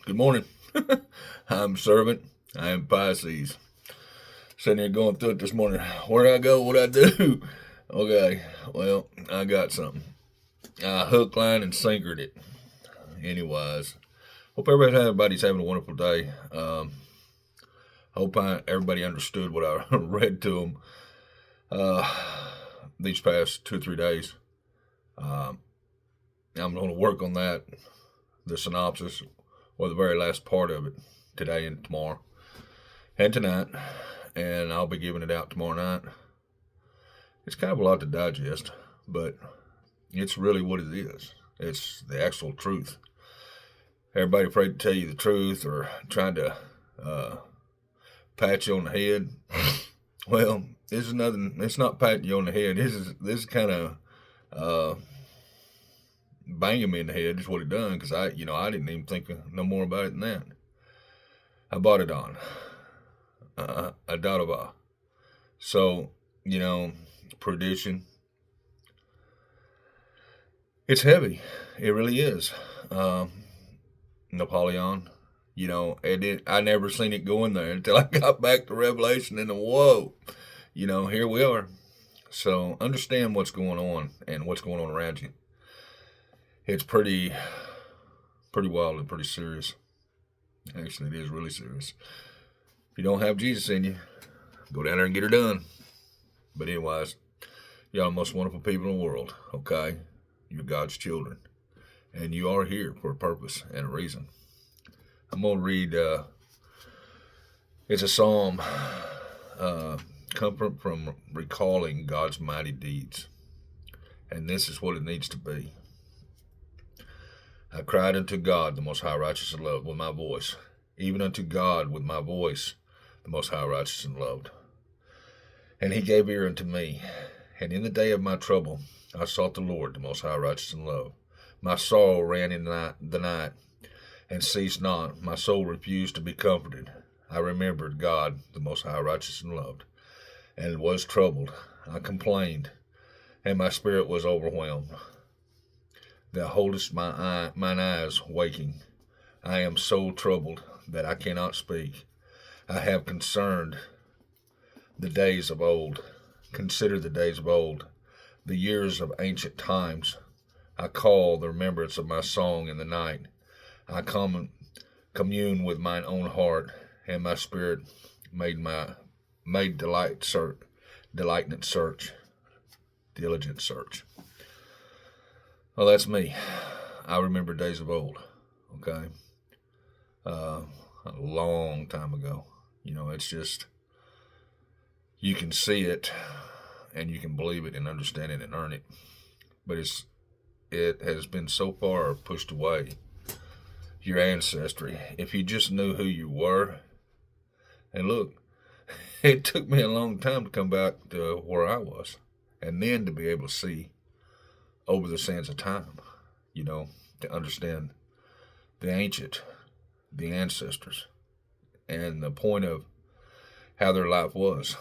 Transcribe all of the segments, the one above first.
Good morning. I'm servant. I am Pisces. Sitting here going through it this morning. Where did I go? What did I do? Okay, well, I got something. I hook, line, and sinkered it. Anyways, hope everybody's having a wonderful day. Hope everybody understood what I read to them these past 2 or 3 days. Um, I'm going to work on that, the synopsis, or the very last part of it today and tomorrow and tonight, and I'll be giving it out tomorrow night. It's kind of a lot to digest, but it's really what it is. It's the actual truth. Everybody afraid to tell you the truth or trying to pat you on the head. Well, this is nothing. It's not patting you on the head. This is kind of banging me in the head. Is what it done because I didn't even think no more about it than that. I bought it on a Dadaba. So perdition. It's heavy. It really is. Napoleon. I never seen it going there until I got back to Revelation and whoa, here we are. So understand what's going on and what's going on around you. It's pretty wild and pretty serious. Actually, it is really serious. If you don't have Jesus in you, go down there and get her done. But anyways, y'all are the most wonderful people in the world, okay? You're God's children. And you are here for a purpose and a reason. I'm going to read, it's a psalm, comfort from recalling God's mighty deeds. And this is what it needs to be. I cried unto God, the most high, righteous, and loved, with my voice, even unto God with my voice, the most high, righteous, and loved. And he gave ear unto me. And in the day of my trouble, I sought the Lord, the most high, righteous, and loved. My sorrow ran in the night, and ceased not. My soul refused to be comforted. I remembered God, the most high, righteous, and loved, and was troubled. I complained, and my spirit was overwhelmed. Thou holdest mine eyes waking. I am so troubled that I cannot speak. I have concerned the days of old. Consider the days of old, the years of ancient times. I call the remembrance of my song in the night. I commune with mine own heart, and my spirit made diligent search. Well, that's me. I remember days of old. Okay, a long time ago. It's just you can see it, and you can believe it, and understand it, and earn it. But it has been so far pushed away. Your ancestry. If you just knew who you were, and look, it took me a long time to come back to where I was, and then to be able to see over the sands of time, to understand the ancient, the ancestors, and the point of how their life was,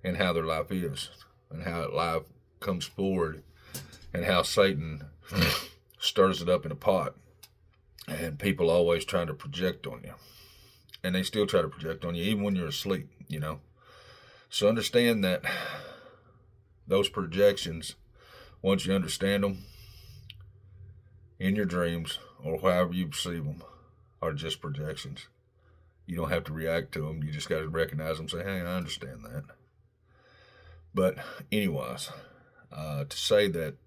and how their life is, and how life comes forward, and how Satan stirs it up in a pot, and people always trying to project on you, and they still try to project on you even when you're asleep. So understand that those projections, once you understand them in your dreams or however you perceive them, are just projections. You don't have to react to them. You just got to recognize them and say, hey, I understand that. But anyways, to say that,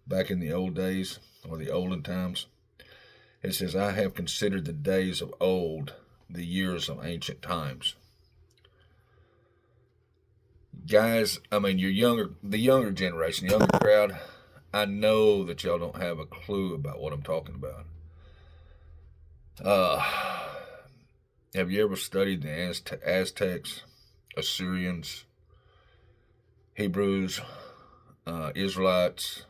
back in the old days or the olden times, it says, I have considered the days of old, the years of ancient times. Guys, the younger generation, the younger crowd, I know that y'all don't have a clue about what I'm talking about. Have you ever studied the Aztecs, Assyrians, Hebrews, Israelites?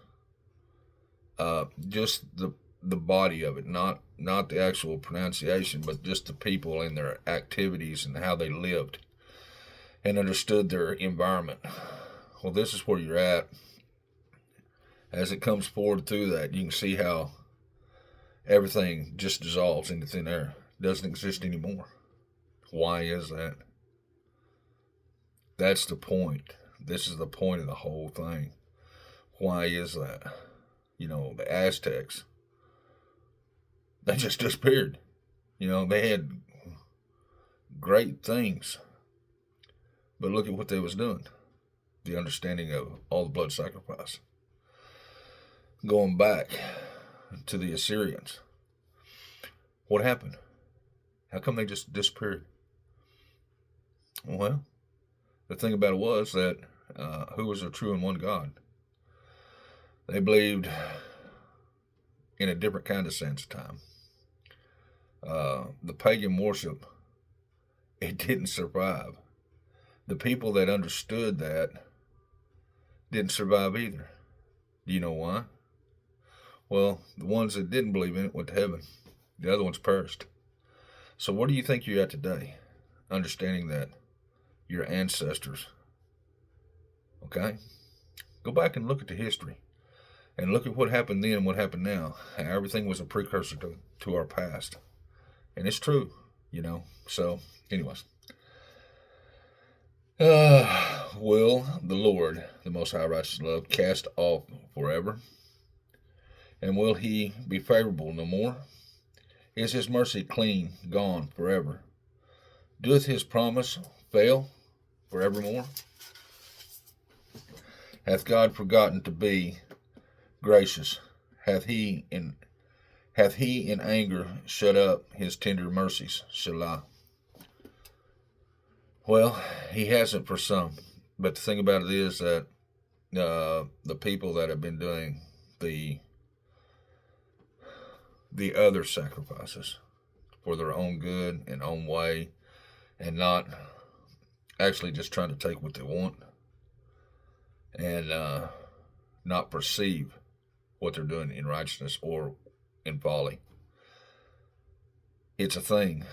Just the body of it, not the actual pronunciation, but just the people and their activities and how they lived and understood their environment. Well, this is where you're at as it comes forward through that, you can see how everything just dissolves into thin air. Doesn't exist anymore. Why is that? That's the point. This is the point of the whole thing. Why is that? The Aztecs, they just disappeared. They had great things, but look at what they was doing. The understanding of all the blood sacrifice. Going back to the Assyrians, what happened? How come they just disappeared? Well, the thing about it was that who was a true and one God? They believed in a different kind of sense of time. The pagan worship, it didn't survive. The people that understood that didn't survive either. Do you know why? Well, the ones that didn't believe in it went to heaven. The other ones perished. So where do you think you're at today? Understanding that your ancestors, okay? Go back and look at the history. And look at what happened then and what happened now. Everything was a precursor to our past. And it's true, So, anyways. Will the Lord, the Most High Righteous Love, cast off forever? And will he be favorable no more? Is his mercy clean, gone forever? Doeth his promise fail forevermore? Hath God forgotten to be gracious? Hath he in anger shut up his tender mercies? Selah. Well, he hasn't for some. But the thing about it is that the people that have been doing the other sacrifices for their own good and own way, and not actually just trying to take what they want, and not perceive what they're doing in righteousness or in folly. It's a thing.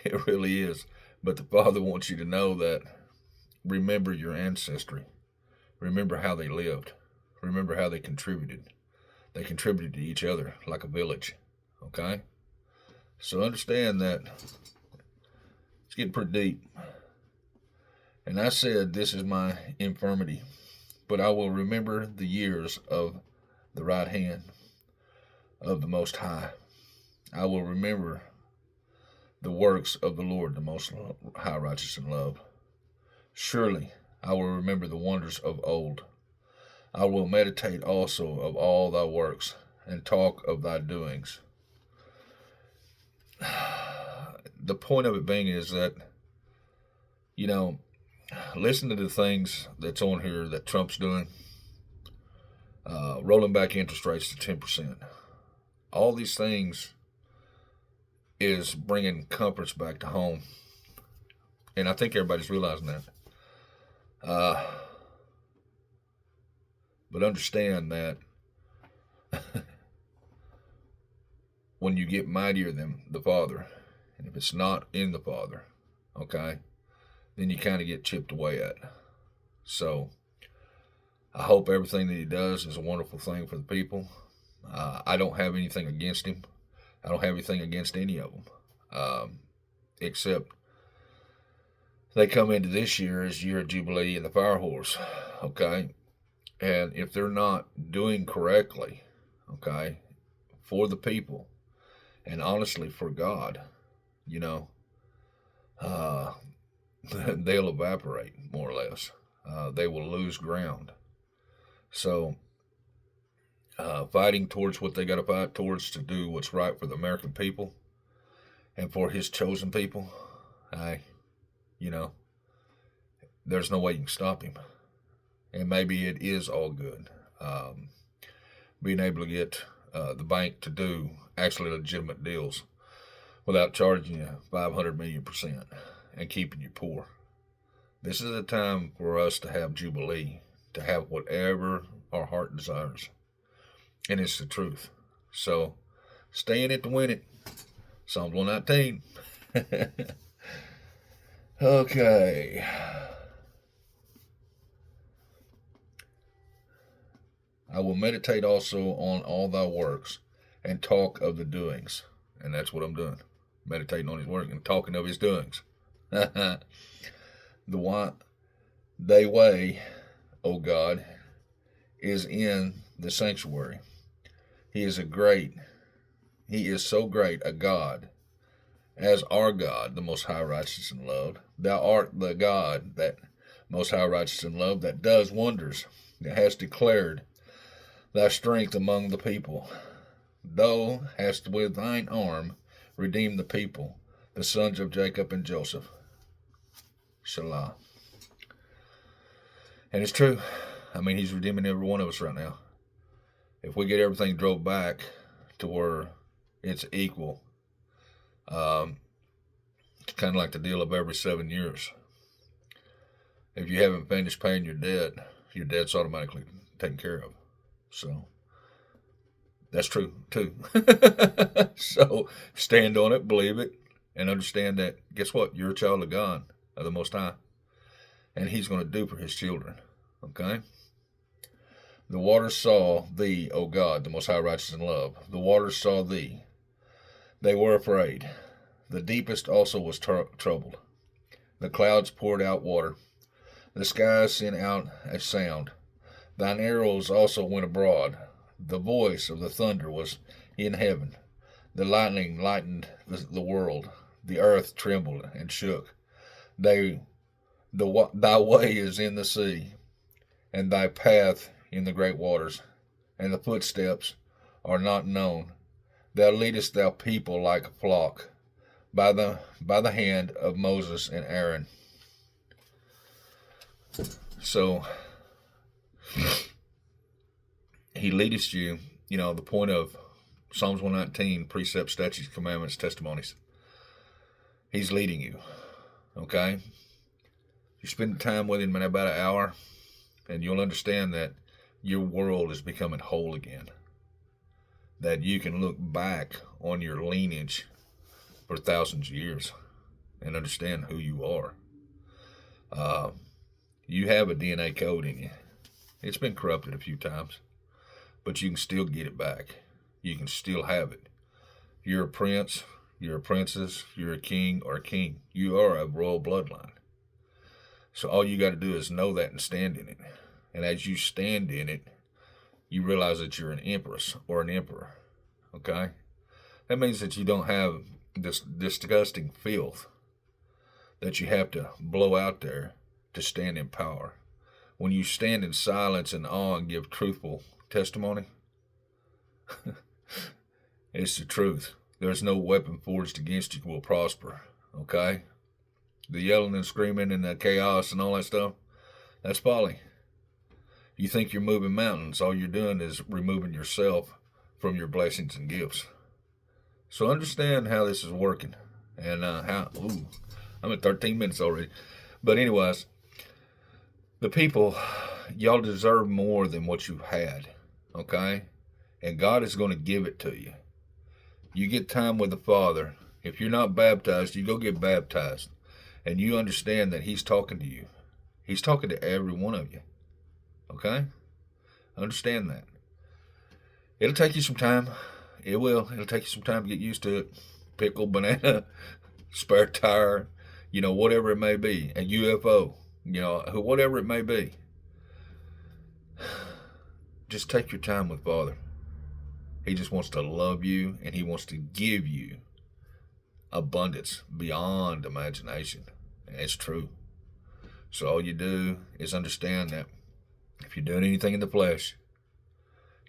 It really is. But the Father wants you to know that remember your ancestry. Remember how they lived. Remember how they contributed. They contributed to each other like a village. Okay? So understand that it's getting pretty deep. And I said, this is my infirmity, but I will remember the years of the right hand of the Most High. I will remember the works of the Lord, the Most High, righteous in love. Surely I will remember the wonders of old. I will meditate also of all thy works, and talk of thy doings. The point of it being is that, listen to the things that's on here that Trump's doing. Rolling back interest rates to 10%. All these things is bringing comforts back to home. And I think everybody's realizing that. But understand that when you get mightier than the Father, and if it's not in the Father, okay, then you kind of get chipped away at. So I hope everything that he does is a wonderful thing for the people. I don't have anything against him. I don't have anything against any of them, except they come into this year as year of Jubilee and the fire horse, okay? And if they're not doing correctly, okay, for the people, and honestly for God, they'll evaporate, more or less. They will lose ground. So, fighting towards what they got to fight towards to do what's right for the American people and for his chosen people, there's no way you can stop him. And maybe it is all good. Being able to get the bank to do actually legitimate deals without charging you 500 million% and keeping you poor. This is a time for us to have Jubilee, to have whatever our heart desires. And it's the truth. So stay in it to win it. Psalms 119. Okay. I will meditate also on all thy works and talk of the doings. And that's what I'm doing. Meditating on his work and talking of his doings. The thy way, O God, is in the sanctuary. He is so great a God, as our God, the most high righteous and loved. Thou art the God that most high righteous and loved, that does wonders, that has declared thy strength among the people. Thou hast with thine arm redeemed the people, the sons of Jacob and Joseph. Selah. And it's true. I mean, he's redeeming every one of us right now. If we get everything drove back to where it's equal, it's kind of like the deal of every 7 years. If you haven't finished paying your debt's automatically taken care of. So that's true too. So stand on it, believe it, and understand that, guess what? You're a child of God, of the Most High. And he's going to do for his children. Okay? The waters saw thee, O God, the Most High, righteous and love. The waters saw thee. They were afraid. The deepest also was troubled. The clouds poured out water. The skies sent out a sound. Thine arrows also went abroad. The voice of the thunder was in heaven. The lightning lightened the world. The earth trembled and shook. Thy way is in the sea, and thy path in the great waters, and the footsteps are not known. Thou leadest thou people like a flock, by the hand of Moses and Aaron. So he leadeth you, the point of Psalms 119, precepts, statutes, commandments, testimonies. He's leading you. Okay? You spend time with him in about an hour, and you'll understand that your world is becoming whole again. That you can look back on your lineage for thousands of years and understand who you are. You have a DNA code in you. It's been corrupted a few times, but you can still get it back. You can still have it. You're a prince, you're a princess, you're a king or a king. You are a royal bloodline. So all you got to do is know that and stand in it. And as you stand in it, you realize that you're an empress or an emperor. Okay? That means that you don't have this disgusting filth that you have to blow out there to stand in power. When you stand in silence and awe and give truthful testimony, it's the truth. There's no weapon forged against you will prosper. Okay? The yelling and screaming and the chaos and all that stuff, that's folly. You think you're moving mountains. All you're doing is removing yourself from your blessings and gifts. So understand how this is working. And I'm at 13 minutes already. But anyways, the people, y'all deserve more than what you've had. Okay? And God is going to give it to you. You get time with the Father. If you're not baptized, you go get baptized. And you understand that he's talking to you. He's talking to every one of you. Okay? Understand that. It'll take you some time. It will. It'll take you some time to get used to it. Pickle, banana, spare tire, whatever it may be. A UFO, whatever it may be. Just take your time with Father. He just wants to love you, and he wants to give you abundance beyond imagination. And it's true. So all you do is understand that if you're doing anything in the flesh,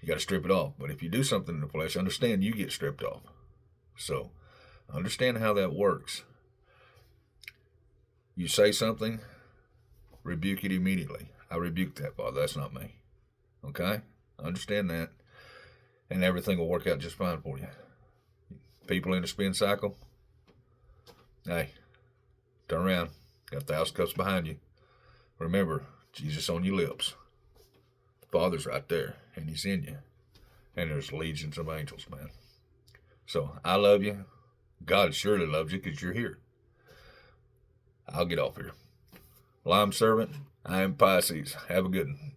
you got to strip it off. But if you do something in the flesh, understand you get stripped off. So understand how that works. You say something, rebuke it immediately. I rebuke that, Father. That's not me. Okay? Understand that. And everything will work out just fine for you. People in a spin cycle, hey, turn around. Got 1,000 cups behind you. Remember, Jesus on your lips. The Father's right there, and he's in you. And there's legions of angels, man. So, I love you. God surely loves you because you're here. I'll get off here. Well, I'm servant. I am Pisces. Have a good one.